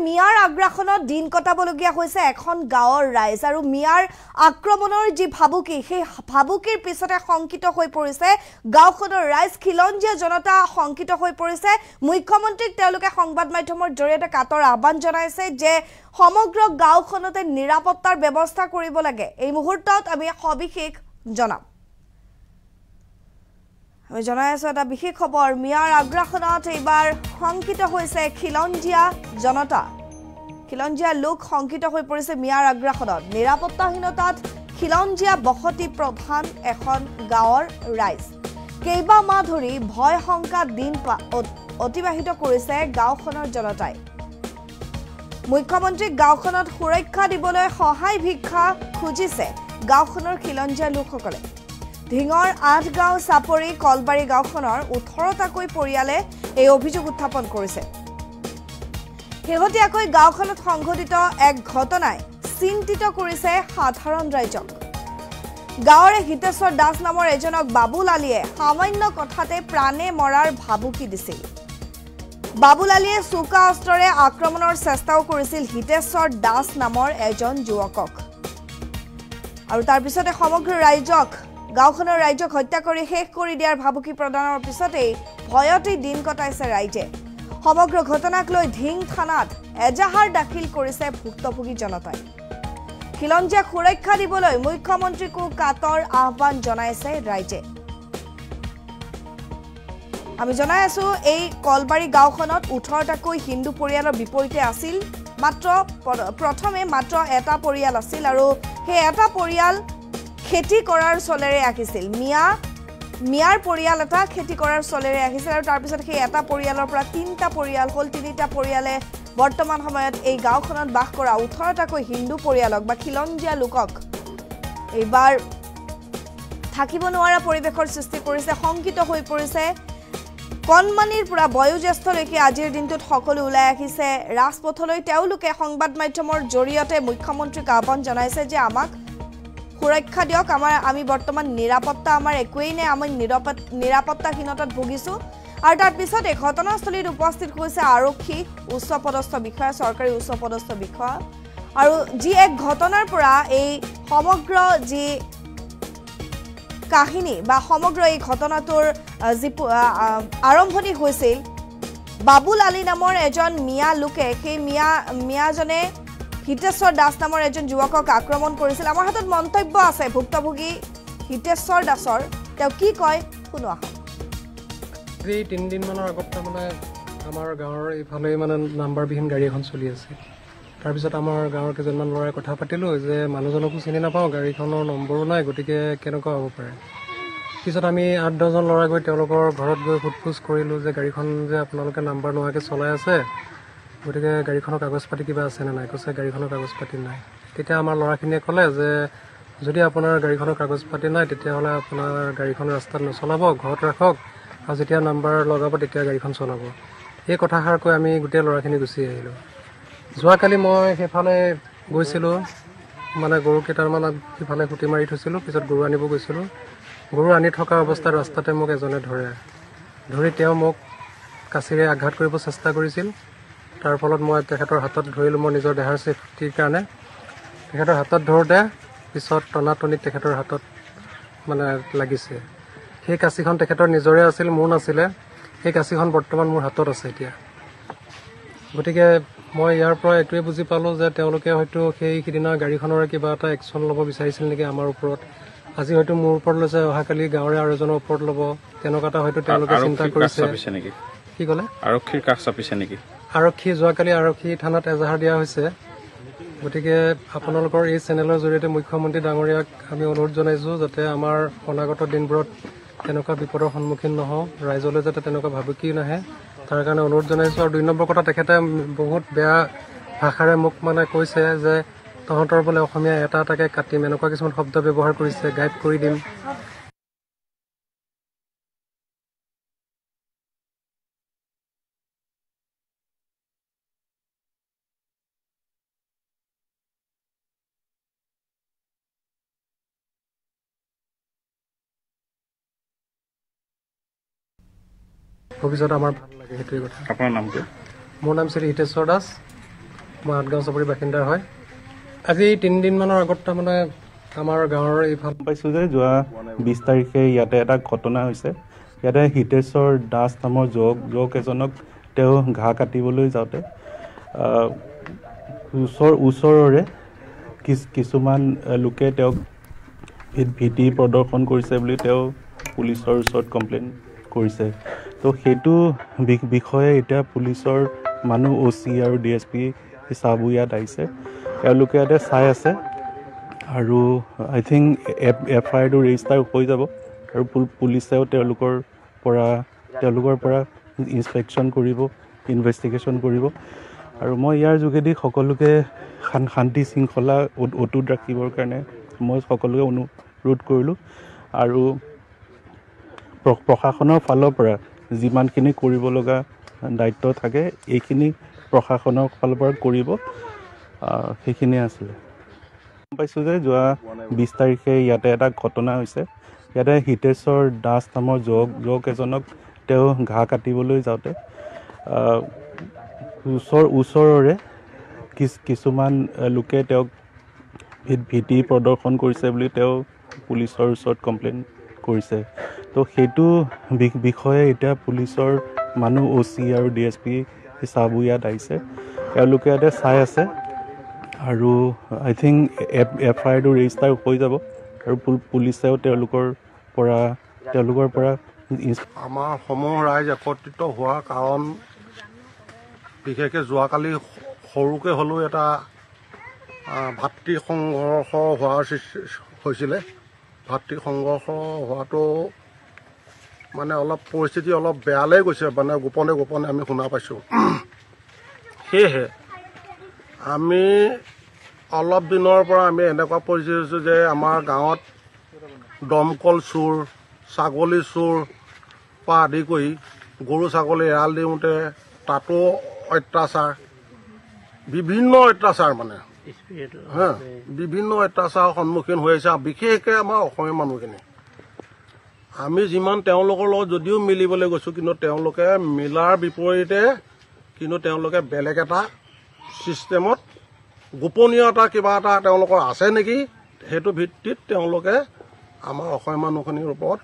মিয়াৰ আগ্ৰাসনত দিন কটাবলগীয়া হৈছে এখন গাঁৱৰ ৰাইজ আৰু মিয়াৰ আক্ৰমণৰ যি ভাবুকি সেই ভাবুকিৰ পিছতে শংকিত হৈ পৰিছে গাঁওখনৰ ৰাইজ খিলঞ্জীয়া জনতা শংকিত হৈ পৰিছে মুখ্যমন্ত্ৰীক তেওঁলোকে সংবাদ মাধ্যমৰ জৰিয়তে কাটৰ আহ্বান জনাইছে যে সমগ্ৰ গাঁওখনতে নিৰাপত্তাৰ ব্যৱস্থা কৰিব লাগে এই মুহূৰ্তত আমি সবিশেষ জনাম আমি জনাই আছো এটা বিশেষ খবৰ মিয়াৰ আগ্ৰাসনত এইবাৰ শংকিত হৈছে খিলঞ্জীয়া জনতা খিলঞ্জীয়া লোক শংকিত হৈ পৰিছে মিয়াৰ আগ্ৰাসনত নিৰাপত্তাহীনতাত খিলঞ্জীয়া বসতি প্ৰধান এখন গাঁৱৰ ৰাইজ কেইবা মাহ ধৰি ভয় শংকা দিন অতিবাহিত কৰিছে গাঁওখনৰ জনতাই মুখ্যমন্ত্ৰীক গাঁওখনত সুৰক্ষা দিবলৈ সহায় ভিক্ষা খুজিছে গাঁওখনৰ খিলঞ্জীয়া লোকসকলে ধিঙৰ ৮ গাঁও চাপৰি কলবাৰী গাঁওখনৰ ১৮টাকৈ পৰিয়ালে এই অভিযোগ উত্থাপন কৰিছে শেহতীয়াকৈ গাঁওখনত সংঘটিত এক ঘটনাই চিন্তিত কৰিছে সাধাৰণ ৰাইজক গাঁৱৰে হিতেশ্বৰ দাস নামৰ এজনক বাবুল আলীয়ে সামান্য কথাতে প্ৰাণে মৰাৰ ভাবুকি দিছিল বাবুল আলীয়ে চোকা অস্ত্ৰৰে আক্ৰমণৰ চেষ্টাও কৰিছিল হিতেশ্বৰ দাস নামৰ এজন যুৱকক আৰু তাৰ পিছতে সমগ্ৰ ৰাইজক গাঁওখনৰ ৰাইজক হত্যা কৰি শেষ কৰি দিয়াৰ ভাবুকি প্ৰদানৰ পিছতেই ভয়তে দিন কটাইছে ৰাইজে সমগ্ৰ ঘটনাক লৈ ধিং থানাত এজাহাৰ দাখিল কৰিছে ভুক্তভোগী জনতাই খিলঞ্জীয়াক সুৰক্ষা দিবলৈ মুখ্যমন্ত্ৰীকো কাটৰ আহ্বান জনাইছে ৰাইজে আমি জনাই আছো এই কলবাৰী গাঁওখনত ১৮টাকৈ হিন্দু পৰিয়ালৰ বিপৰীতে আছিল প্ৰথমে মাত্ৰ এটা পৰিয়াল আছিল আৰু সেই এটা পৰিয়াল খেতি কৰাৰ চলেৰে আহিছিল মিয়াৰ পৰিয়াল এটা খেতি কৰাৰ চলেৰে আহিছিল আৰু তাৰ পিছত সেই এটা পৰিয়ালৰ পৰা ৩টা পৰিয়াল হ'ল ৩টা পৰিয়ালে বৰ্তমান সময়ত এই গাঁওখনত বাস কৰা ১৮টাকৈ হিন্দু পৰিয়ালক বা খিলঞ্জীয়া লোকক এইবাৰ থাকিব নোৱাৰা পৰিৱেশৰ সৃষ্টি কৰিছে শংকিত হৈ পৰিছে কণমানিৰ পৰা বয়োজ্যেষ্ঠলৈকে আজিৰ দিনটোত সকলো ওলাই আহিছে ৰাজপথলৈ তেওঁলোকে সংবাদ মাধ্যমৰ জৰিয়তে মুখ্যমন্ত্ৰীক আহ্বান জনাইছে যে আমাক সুৰক্ষা দিয়ক আমি বৰ্তমান নিৰাপত্তা আমাৰ একোৱেই নাই আমি নিৰাপত্তাহীনতাত ভুগিছো আৰু তাৰ পিছতে ঘটনাস্থলীত উপস্থিত হৈছে আৰক্ষী উচ্চপদস্থ বিষয়া চৰকাৰী উচ্চপদস্থ বিষয়া আৰু যি এক ঘটনাৰ পৰা এই সমগ্ৰ যি কাহিনী বা সমগ্ৰ এই ঘটনাটোৰ যি আৰম্ভণি হৈছিল বাবুল আলী নামৰ এজন মিয়া লোকে সেই মিয়াজনে হিতেশ্বৰ দাস নামৰ এজন যুৱকক আক্ৰমণ কৰিছিল আমাৰ হাতত মন্তব্য আছে ভুক্তভোগী হিতেশ্বৰ দাসৰ তেওঁ কি কয় শুনো আহক ৩ দিন মানৰ আগত মানে আমাৰ গাঁৱৰ এইফালে মানে নাম্বাৰবিহীন গাড়ী এখন চলি আছে তাৰপিছত আমাৰ গাঁৱৰ কেইজনমান ল'ৰাই কথা পাতিলোঁ যে মানুহজনকো চিনি নাপাওঁ গাড়ীখনৰ নম্বৰো নাই গতিকে কেনেকুৱা হ'ব পাৰে পিছত আমি ৮-১০জন ল'ৰা গৈ তেওঁলোকৰ ঘৰত গৈ সোধপোছ কৰিলোঁ যে গাড়ীখন যে আপোনালোকে নাম্বাৰ নোহোৱাকৈ চলাই আছে গতিকে গাড়ীখনৰ কাগজ পাতি কিবা আছেনে নাই কৈছে গাড়ীখনৰ কাগজ পাতি নাই তেতিয়া আমাৰ ল'ৰাখিনিয়ে ক'লে যে যদি আপোনাৰ গাড়ীখনৰ কাগজ পাতি নাই তেতিয়াহ'লে আপোনাৰ গাড়ীখন ৰাস্তাত নচলাব ঘৰত ৰাখক আৰু যেতিয়া নাম্বাৰ লগাব তেতিয়া গাড়ীখন চলাব এই কথাষাৰ কৈ আমি গোটেই ল'ৰাখিনি গুচি আহিলোঁ যোৱাকালি মই সেইফালে গৈছিলোঁ মানে গৰু কেইটামান সিফালে খুটি মাৰি থৈছিলোঁ পিছত গৰু আনিব গৈছিলোঁ গৰু আনি থকা অৱস্থাত ৰাস্তাতে মোক এজনে ধৰি তেওঁ মোক কাচিৰে আঘাত কৰিব চেষ্টা কৰিছিল তাৰ ফলত মই তেখেতৰ হাতত ধৰিলোঁ মই নিজৰ দেহাৰ ছেফটিৰ কাৰণে তেখেতৰ হাতত ধৰোঁতে পিছত টনাটনিত তেখেতৰ হাতত মানে লাগিছে সেই কাচিখন তেখেতৰ নিজৰে আছিল মোৰ নাছিলে সেই কাচিখন বৰ্তমান মোৰ হাতত আছে এতিয়া গতিকে মই ইয়াৰ পৰা এইটোৱে বুজি পালোঁ যে তেওঁলোকে হয়তো সেইদিনা গাড়ীখনৰে কিবা এটা একশ্যন ল'ব বিচাৰিছিল নেকি আমাৰ ওপৰত আজি হয়তো মোৰ ওপৰত লৈছে অহাকালি গাঁৱৰে আৰু এজনৰ ওপৰত ল'ব তেনেকুৱা এটা হয়তো তেওঁলোকে চিন্তা কৰিছে কি ক'লে আৰক্ষীৰ কাষ চাপিছে নেকি যোৱাকালি আৰক্ষী থানাত এজাহাৰ দিয়া হৈছে গতিকে আপোনালোকৰ এই চেনেলৰ জৰিয়তে মুখ্যমন্ত্ৰী ডাঙৰীয়াক আমি অনুৰোধ জনাইছোঁ যাতে আমাৰ অনাগত দিনবোৰত তেনেকুৱা বিপদৰ সন্মুখীন নহওঁ ৰাইজলৈ যাতে তেনেকুৱা ভাবুকি নাহে তাৰ কাৰণে অনুৰোধ জনাইছোঁ আৰু ২ নম্বৰ কথা তেখেতে বহুত বেয়া ভাষাৰে মোক মানে কৈছে যে তহঁতৰ বোলে অসমীয়া এটা এটাকৈ কাটিম এনেকুৱা কিছুমান শব্দ ব্যৱহাৰ কৰিছে গাইড কৰি দিম ভৱিষ্যত আমাৰ ভাল লাগে সেইটোৱে কথা আপোনাৰ নামটো মোৰ নাম শ্ৰী হিতেশ্বৰ দাস মই আঠগাঁও চুবুৰীৰ বাসিন্দাৰ হয়। আজি 3 দিনমানৰ আগত তাৰমানে আমাৰ গাঁৱৰ এইফাল পাইছোঁ যে যোৱা 20 তাৰিখে ইয়াতে এটা ঘটনা হৈছে। ইয়াতে হিতেশ্বৰ দাস নামৰ যুৱক এজনক তেওঁ ঘাঁহ কাটিবলৈ যাওঁতে ওচৰৰে কিছুমান লোকে তেওঁক ভীতি প্ৰদৰ্শন কৰিছে বুলি তেওঁ পুলিচৰ ওচৰত কমপ্লেইন কৰিছে। তো সেইটো বিষয়ে এতিয়া পুলিচৰ মানুহ OC আৰু DSP চাবু ইয়াত আহিছে। তেওঁলোকে ইয়াতে চাই আছে আৰু আই থিংক FIR-টো ৰেজিষ্টাৰ হৈ যাব আৰু পুলিচেও তেওঁলোকৰ পৰা ইনস্পেকশ্যন কৰিব, ইনভেষ্টিগেশ্যন কৰিব। আৰু মই ইয়াৰ যোগেদি সকলোকে শান্তি শৃংখলা অটুট ৰাখিবৰ কাৰণে মই সকলোকে অনুৰোধ কৰিলোঁ আৰু প্ৰশাসনৰ ফালৰ পৰা যিমানখিনি কৰিব লগা দায়িত্ব থাকে এইখিনি প্ৰশাসনৰ ফালৰ পৰা কৰিব, সেইখিনিয়ে আছিলে। গম পাইছোঁ যে যোৱা 20 তাৰিখে ইয়াতে এটা ঘটনা হৈছে। ইয়াতে হিতেশ্বৰ দাস নামৰ যুৱক এজনক তেওঁ ঘাঁহ কাটিবলৈ যাওঁতে ওচৰৰে কিছুমান লোকে তেওঁক ভীতি প্ৰদৰ্শন কৰিছে বুলি তেওঁ পুলিচৰ ওচৰত কমপ্লেইন কৰিছে। তো সেইটো বিষয়ে এতিয়া পুলিচৰ মানুহ OC আৰু DSP চাবু ইয়াত আহিছে। তেওঁলোকে ইয়াতে চাই আছে আৰু আই থিংক FIR-টো ৰেজিষ্টাৰ হৈ যাব আৰু পুলিচেও তেওঁলোকৰ পৰা আমাৰ সমূহ ৰাইজ একত্ৰিত হোৱাৰ কাৰণ বিশেষকৈ যোৱাকালি সৰুকৈ হ'লেও এটা ভাতৃ সংঘৰ্ষ হোৱাৰ সৃষ্টি হৈছিলে। ভাতৃ সংঘৰ্ষ হোৱাটো মানে অলপ পৰিস্থিতি অলপ বেয়ালৈ গৈছে, মানে গোপনে আমি শুনা পাইছোঁ। সেয়েহে আমি অলপ দিনৰ পৰা আমি এনেকুৱা পৰিস্থিতি হৈছোঁ যে আমাৰ গাঁৱত দমকল চোৰ, ছাগলী চোৰ পৰা আদি কৰি গৰু ছাগলী এৰাল দিওঁতে তাতো অত্যাচাৰ, বিভিন্ন অত্যাচাৰ মানে বিভিন্ন অত্যাচাৰৰ সন্মুখীন হৈ আছে। বিশেষকৈ আমাৰ অসমীয়া মানুহখিনি আমি যিমান তেওঁলোকৰ লগত যদিও মিলিবলৈ গৈছোঁ, কিন্তু তেওঁলোকে মিলাৰ বিপৰীতে কিন্তু তেওঁলোকে বেলেগ এটা ছিষ্টেমত গোপনীয়তা কিবা এটা তেওঁলোকৰ আছে নেকি, সেইটো ভিত্তিত তেওঁলোকে আমাৰ অসমীয়া মানুহখিনিৰ ওপৰত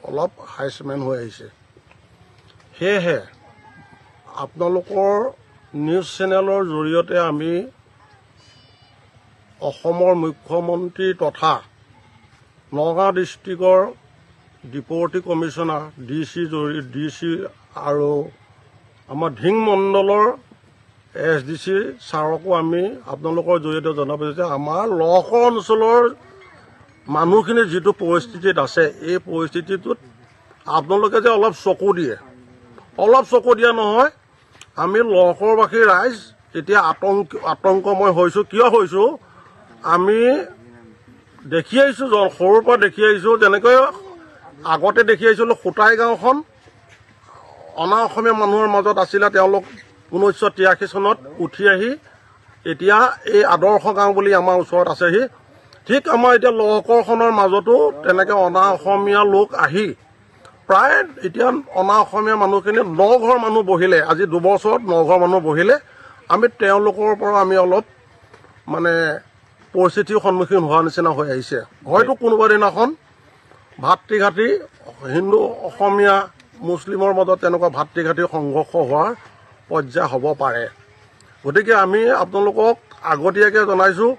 অলপ হাইছমেন হৈ আহিছে। সেয়েহে আপোনালোকৰ নিউজ চেনেলৰ জৰিয়তে আমি অসমৰ মুখ্যমন্ত্ৰী তথা নগাঁও ডিষ্ট্ৰিক্টৰ ডিপুটি কমিশ্যনাৰ DC আৰু আমাৰ ধিং মণ্ডলৰ SDC ছাৰকো আমি আপোনালোকৰ জৰিয়তে জনাব যে আমাৰ লহকৰ অঞ্চলৰ মানুহখিনি যিটো পৰিস্থিতিত আছে, এই পৰিস্থিতিটোত আপোনালোকে যে অলপ চকু দিয়া নহয়। আমি লহকৰবাসী ৰাইজ এতিয়া আতংকময় হৈছোঁ। কিয় হৈছোঁ? আমি দেখি আহিছোঁ, সৰুৰ পৰা দেখি আহিছোঁ, যেনেকৈ আগতে দেখি আহিছিলোঁ খুটাই গাঁওখন অনা অসমীয়া মানুহৰ মাজত আছিলে। তেওঁলোক 1983 চনত উঠি আহি এতিয়া এই আদৰ্শ গাঁও বুলি আমাৰ ওচৰত আছেহি। ঠিক আমাৰ এতিয়া লহকৰখনৰ মাজতো তেনেকৈ অনা অসমীয়া লোক আহি প্ৰায় এতিয়া অনা অসমীয়া মানুহখিনি 9 ঘৰ মানুহ বহিলে। আজি 2 বছৰত 9 ঘৰ মানুহ বহিলে। আমি তেওঁলোকৰ পৰা আমি অলপ মানে পৰিস্থিতিৰ সন্মুখীন হোৱাৰ নিচিনা হৈ আহিছে। হয়তো কোনোবা দিনাখন ভাতৃঘাতী হিন্দু অসমীয়া মুছলিমৰ মাজত তেনেকুৱা ভাতৃঘাতী সংঘৰ্ষ হোৱাৰ পৰ্যায় হ'ব পাৰে। গতিকে আমি আপোনালোকক আগতীয়াকৈ জনাইছোঁ